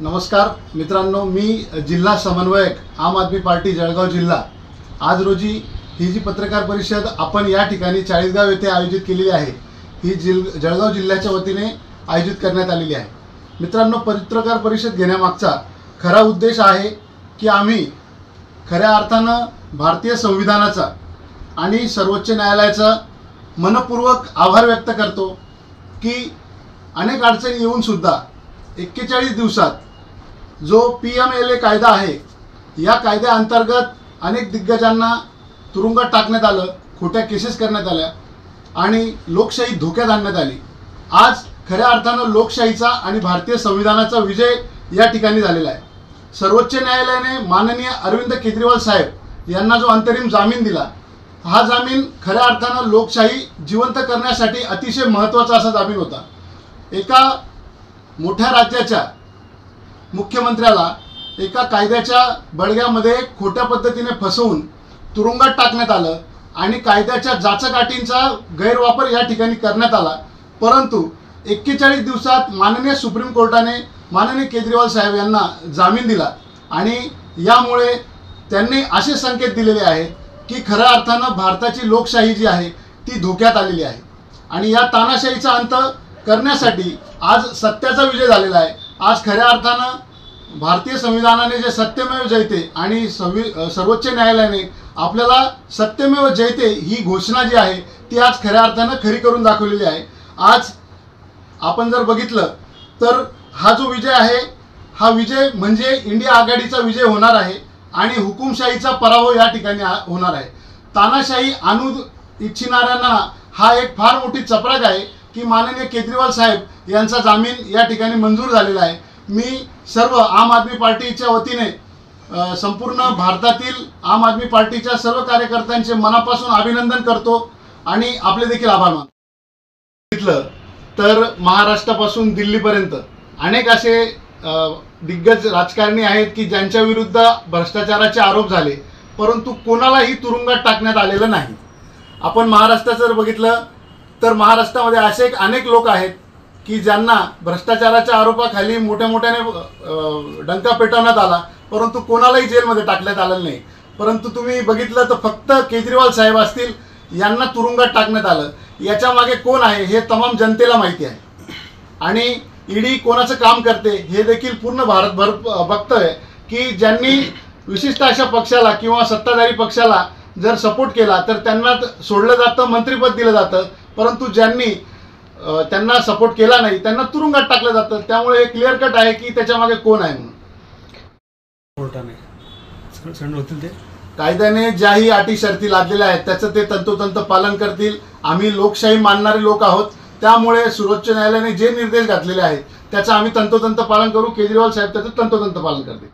नमस्कार मित्रांनो, मी जिल्हा समन्वयक आम आदमी पार्टी जळगाव जिल्हा। आज रोजी ही जी पत्रकार परिषद आपण या ठिकाणी चाळीसगाव येथे आयोजित केलेली आहे, ही जळगाव जिल्ह्याच्या वतीने आयोजित करण्यात आलेली आहे। मित्रांनो, पत्रकार परिषद घेण्यामागचा खरा उद्देश आहे की आम्ही खऱ्या अर्थानं भारतीय संविधानाचा आणि सर्वोच्च न्यायालयाचा मनपूर्वक आभार व्यक्त करतो की अनेक अडचणी येऊन सुद्धा 41 दिवसात जो PMLA कायदा आहे, या कायद्याअंतर्गत अनेक दिग्गजांना तुरुंगात टाकण्यात आलं, खोट्या केसेस करण्यात आल्या आणि लोकशाही धोक्यात आणण्यात आली। आज खऱ्या अर्थानं लोकशाहीचा आणि भारतीय संविधानाचा विजय या ठिकाणी झालेला आहे। सर्वोच्च न्यायालयाने माननीय अरविंद केजरीवाल साहेब यांना जो अंतरिम जामीन दिला, हा जामीन खऱ्या अर्थानं लोकशाही जिवंत करण्यासाठी अतिशय महत्त्वाचा असा जामीन होता। एका मोठ्या राज्याच्या मुख्यमंत्र्याला एका कायद्याच्या बळग्यामध्ये खोट्या पद्धतीने फसवून तुरुंगात टाकण्यात आलं आणि कायद्याच्या जाचकाठींचा गैरवापर या ठिकाणी करण्यात आला। परंतु 41 दिवसात माननीय सुप्रीम कोर्टाने माननीय केजरीवाल साहेब यांना जामीन दिला आणि यामुळे त्यांनी असे संकेत दिलेले आहेत की खऱ्या अर्थानं भारताची लोकशाही जी आहे ती धोक्यात आलेली आहे आणि या तानाशाहीचा अंत करण्यासाठी आज सत्याचा विजय झालेला आहे। आज खऱ्या अर्थानं भारतीय संविधानाने जे सत्यमेव जयते आणि सर्वोच्च न्यायालयाने आपल्याला सत्यमेव जयते ही घोषणा जी आहे ती आज खऱ्या अर्थानं खरी करून दाखवलेली आहे। आज आपण जर बघितलं तर हा जो विजय आहे, हा विजय म्हणजे इंडिया आघाडीचा विजय होणार आहे आणि हुकुमशाहीचा पराभव या ठिकाणी होणार आहे। तानाशाही आणू इच्छिणाऱ्यांना हा एक फार मोठी चपराक आहे की माननीय केजरीवाल साहेब यांचा जामीन या ठिकाणी मंजूर झालेला आहे। मी सर्व आम आदमी पार्टीच्या वतीने संपूर्ण भारतातील आम आदमी पार्टीच्या सर्व कार्यकर्त्यांचे मनापासून अभिनंदन करतो आणि आपले देखील आभार मानतो। तर महाराष्ट्रापासून दिल्लीपर्यंत अनेक असे दिग्गज राजकारणी आहेत की ज्यांच्या विरुद्ध भ्रष्टाचाराचे आरोप झाले, परंतु कोणालाही तुरुंगात टाकण्यात आलेलं नाही। आपण महाराष्ट्रात जर बघितलं तर महाराष्ट्रामध्ये असे अनेक लोक आहेत की ज्यांना भ्रष्टाचाराच्या आरोपाखाली मोठ्याने डंका पेटवण्यात आला, परंतु कोणालाही जेलमध्ये टाकण्यात आलेलं नाही। परंतु तुम्ही बघितलं तर फक्त केजरीवाल साहेब असतील यांना तुरुंगात टाकण्यात आलं। याच्या मागे कोण आहे हे तमाम जनतेला माहिती आहे आणि ईडी कोणाचं काम करते हे देखील पूर्ण भारतभर बघतोय की ज्यांनी विशिष्ट अशा पक्षाला किंवा सत्ताधारी पक्षाला जर सपोर्ट केला तर त्यांना सोडलं जातं, मंत्रिपद दिलं जातं, परंतु ज्यांनी त्यांना सपोर्ट केला नाही त्यांना तुरुंगात टाकलं जातं। त्यामुळे क्लिअर कट आहे की त्याच्या मागे कोण आहे म्हणून। कायद्याने ज्याही अटी शर्ती लादलेल्या आहेत त्याचं ते तंतोतंत पालन करतील। आम्ही लोकशाही मानणारे लोक आहोत, त्यामुळे सर्वोच्च न्यायालयाने जे निर्देश घातलेले आहेत त्याचं आम्ही तंतोतंत पालन करू। केजरीवाल साहेब त्याचं तंतोतंत पालन करतील।